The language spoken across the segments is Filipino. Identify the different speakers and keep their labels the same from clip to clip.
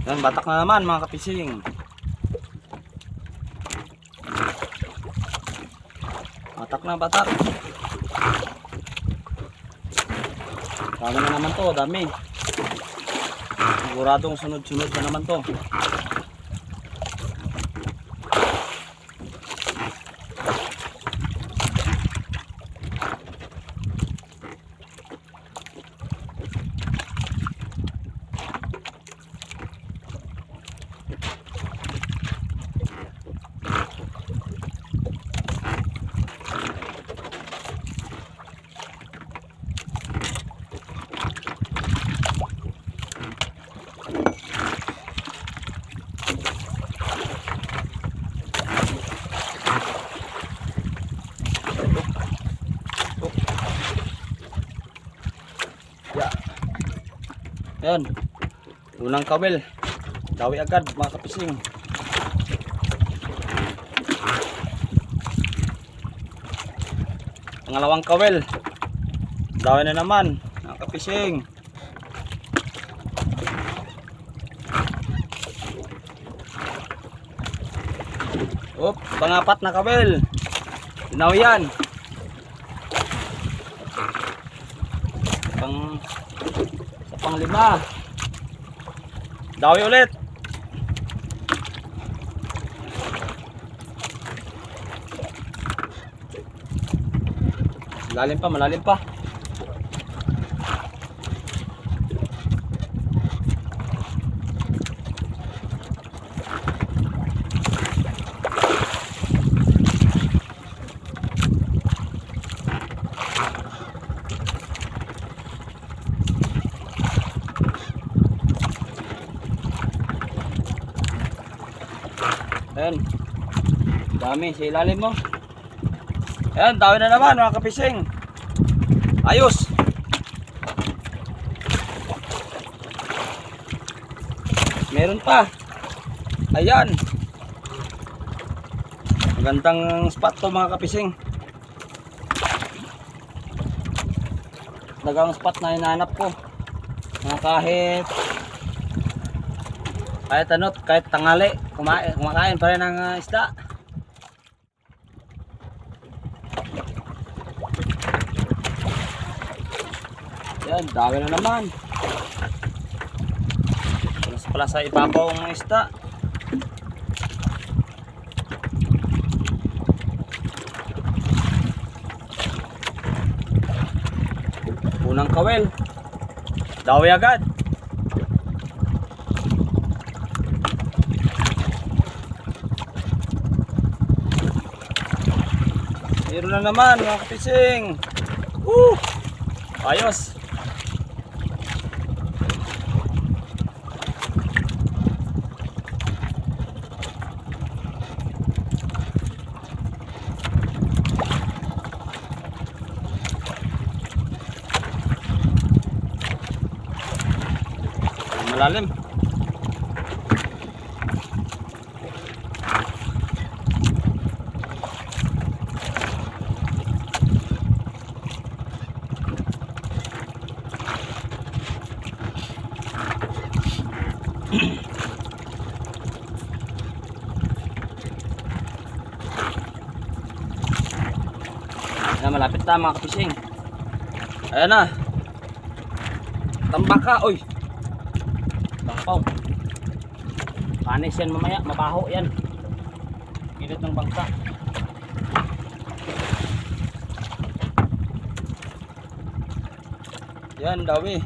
Speaker 1: Yan, batak na naman mga kapising. Batak na batak. Dami na naman to, dami. Siguradong sunod-sunod na naman to. Ayan, unang kawel, dawi agad mga kapising. Pangalawang kawel, dawi na naman mga kapising. Pangapat na kawel, dinawi yan. Panglima, dawi ulit. Malalim pa, malalim pa. Ayan, dami sa ilalim mo. Ayan, dami na naman mga kapising. Ayos. Meron pa. Ayan, magandang spot to mga kapising. Dagang spot na hinahanap ko. Kahit tanghali, kumakain pa rin ng isda. Yan, dami na naman. Pala sa ibabaw ng isda. Unang kawel, dawi agad. Meron na naman mga kapising. Ayos. Malalim. Ayan, malapit na mga kapising. Ayan na. Tambaka, oy. Bangpaw. Panis yan mamaya, mabaho yan. Gilid ng bangka. Yan, dawi.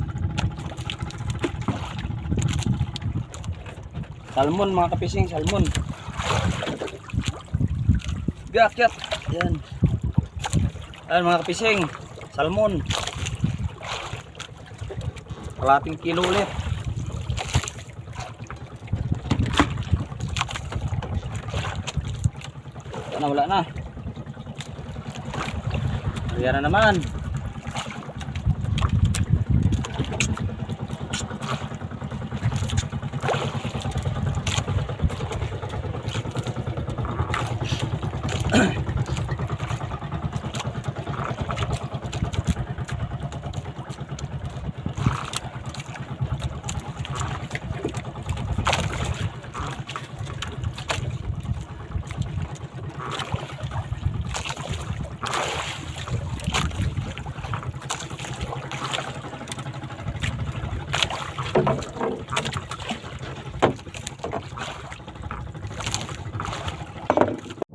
Speaker 1: Salmon mga kapising, salmon. Gakyat. Yan. Ayan mga kapising, salmon. Kalating kilo ulit. Wala na. Ayan na naman.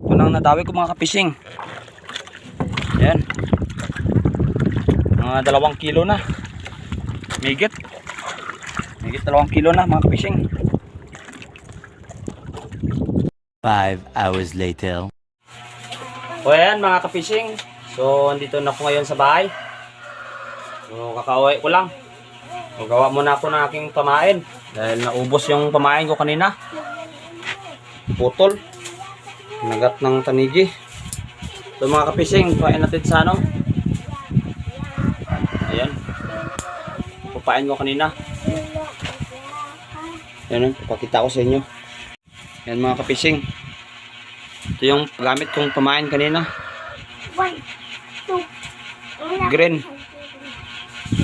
Speaker 1: Ito nang nadawi ko mga kapising. Ayan. Mga 2 kilo na. Migit 2 kilo na mga kapising.
Speaker 2: 5 hours later.
Speaker 1: O ayan mga kapising. So andito na ako ngayon sa bahay. So kakauwi ko lang. So gawa muna ako ng aking pamain. Dahil naubos yung pamain ko kanina. Putol. Nagat ng tanigi. So mga kapising, pain natin sa ano. Ayan. Pupain ko kanina. Ayan, ipakita ko sa inyo. Ayan mga kapising. Ito yung gamit kong pamain kanina. Green.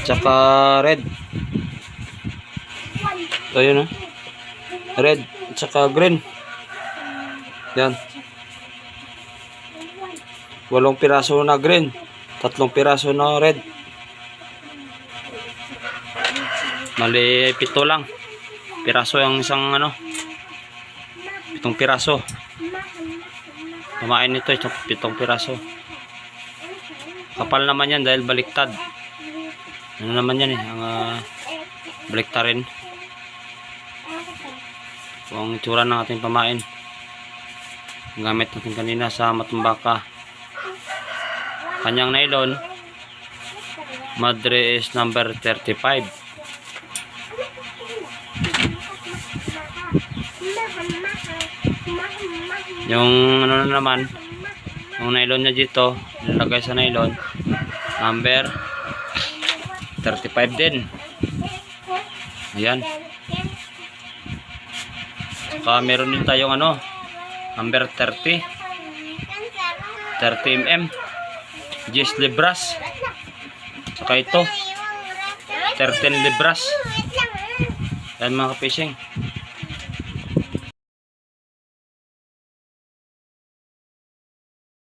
Speaker 1: Tsaka red. Ito yun, red. Tsaka green. Yan. 8 piraso na green. 3 piraso na red. Mali 7 lang. Piraso yung isang ano. 7 piraso. Kumain nito 7 piraso. Kapal naman yan dahil baliktad. Ano naman yan ang baliktarin. Ang itsura ng ating pamain. Ang gamit natin kanina sa Matumbaka. Kanyang nylon. Madre is number 35. Yung ano naman, yung nylon niya dito, nilagay sa nylon, number 35 din. Ayan. Saka meron din tayong ano, number 30 mm Gis libras. Saka ito 13 libras. Ayan mga kapising.